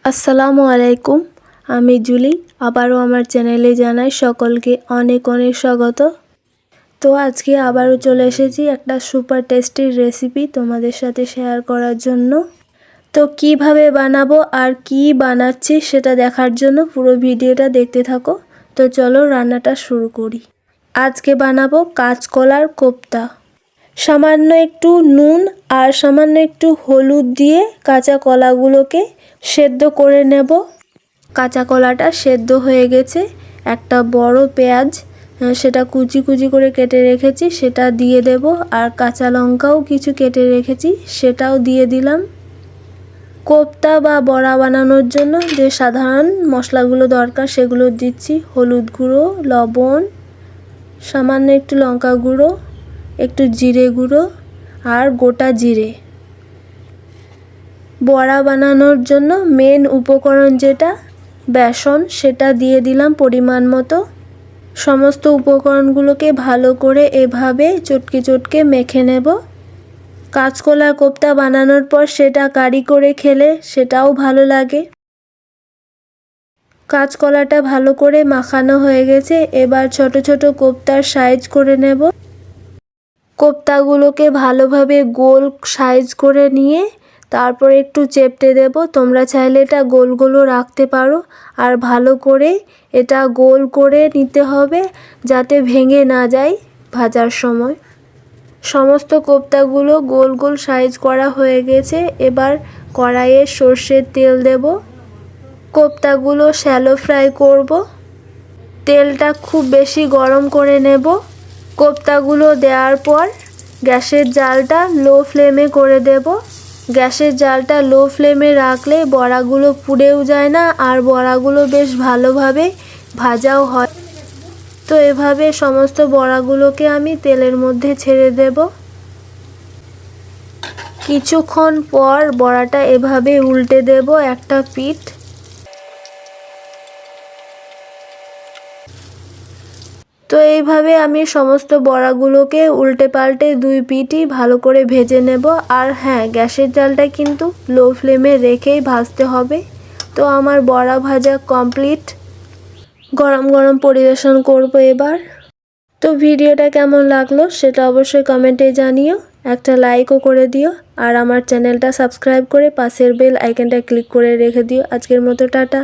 আসসালামু আলাইকুম, আমি জুলি। আবারও আমার চ্যানেলে জানাই সকলকে অনেক অনেক স্বাগত। তো আজকে আবারও চলে এসেছি একটা সুপার টেস্টি রেসিপি তোমাদের সাথে শেয়ার করার জন্য। তো কিভাবে বানাবো আর কি বানাচ্ছি সেটা দেখার জন্য পুরো ভিডিওটা দেখতে থাকো। তো চলো রান্নাটা শুরু করি। আজকে বানাবো কাঁচকলার কোফতা। সামান্য একটু নুন আর সামান্য একটু হলুদ দিয়ে কাঁচা কলাগুলোকে সেদ্ধ করে নেব। কাঁচা কলাটা সেদ্ধ হয়ে গেছে। একটা বড় পেঁয়াজ সেটা কুচি কুচি করে কেটে রেখেছি, সেটা দিয়ে দেব। আর কাঁচা লঙ্কাও কিছু কেটে রেখেছি, সেটাও দিয়ে দিলাম। কোফতা বা বড়া বানানোর জন্য যে সাধারণ মশলাগুলো দরকার সেগুলো দিচ্ছি। হলুদ গুঁড়ো, লবণ, সামান্য একটু লঙ্কা গুঁড়ো, একটু জিরে গুঁড়ো আর গোটা জিরে। বড়া বানানোর জন্য মেন উপকরণ যেটা বেসন, সেটা দিয়ে দিলাম পরিমাণ মতো। সমস্ত উপকরণগুলোকে ভালো করে এভাবে চটকে চটকে মেখে নেব। কাঁচকলার কোফতা বানানোর পর সেটা কারি করে খেলে সেটাও ভালো লাগে। কাঁচকলাটা ভালো করে মাখানো হয়ে গেছে। এবার ছোট ছোট কোফতার সাইজ করে নেব। কোফতাগুলোকে ভালোভাবে গোল সাইজ করে নিয়ে তারপর একটু চেপটে দেব। তোমরা চাইলে এটা গোল গোলও রাখতে পারো। আর ভালো করে এটা গোল করে নিতে হবে যাতে ভেঙে না যায় ভাজার সময়। সমস্ত কোফতাগুলো গোল গোল সাইজ করা হয়ে গেছে। এবার কড়াইয়ে সর্ষের তেল দেব। কোফতাগুলো শ্যালো ফ্রাই করব। তেলটা খুব বেশি গরম করে নেব। কোফতাগুলো দেওয়ার পর গ্যাসের জালটা লো ফ্লেমে করে দেব। গ্যাসের জালটা লো ফ্লেমে রাখলে বড়াগুলো পুড়েও যায় না আর বড়াগুলো বেশ ভালোভাবে ভাজাও হয়। তো এভাবে সমস্ত বড়াগুলোকে আমি তেলের মধ্যে ছেড়ে দেব। কিছুক্ষণ পর বড়াটা এভাবে উল্টে দেব একটা পিঠ। তো এইভাবে আমি সমস্ত বড়াগুলোকে উল্টে পাল্টে দুই পিঠই ভালো করে ভেজে নেব। আর হ্যাঁ, গ্যাসের জালটা কিন্তু লো ফ্লেমে রেখেই ভাজতে হবে। তো আমার বড়া ভাজা কমপ্লিট। গরম গরম পরিবেশন করব এবার। তো ভিডিওটা কেমন লাগলো সেটা অবশ্যই কমেন্টে জানিও। একটা লাইকও করে দিও আর আমার চ্যানেলটা সাবস্ক্রাইব করে পাশের বেল আইকনটা ক্লিক করে রেখে দিও। আজকের মতো টাটা।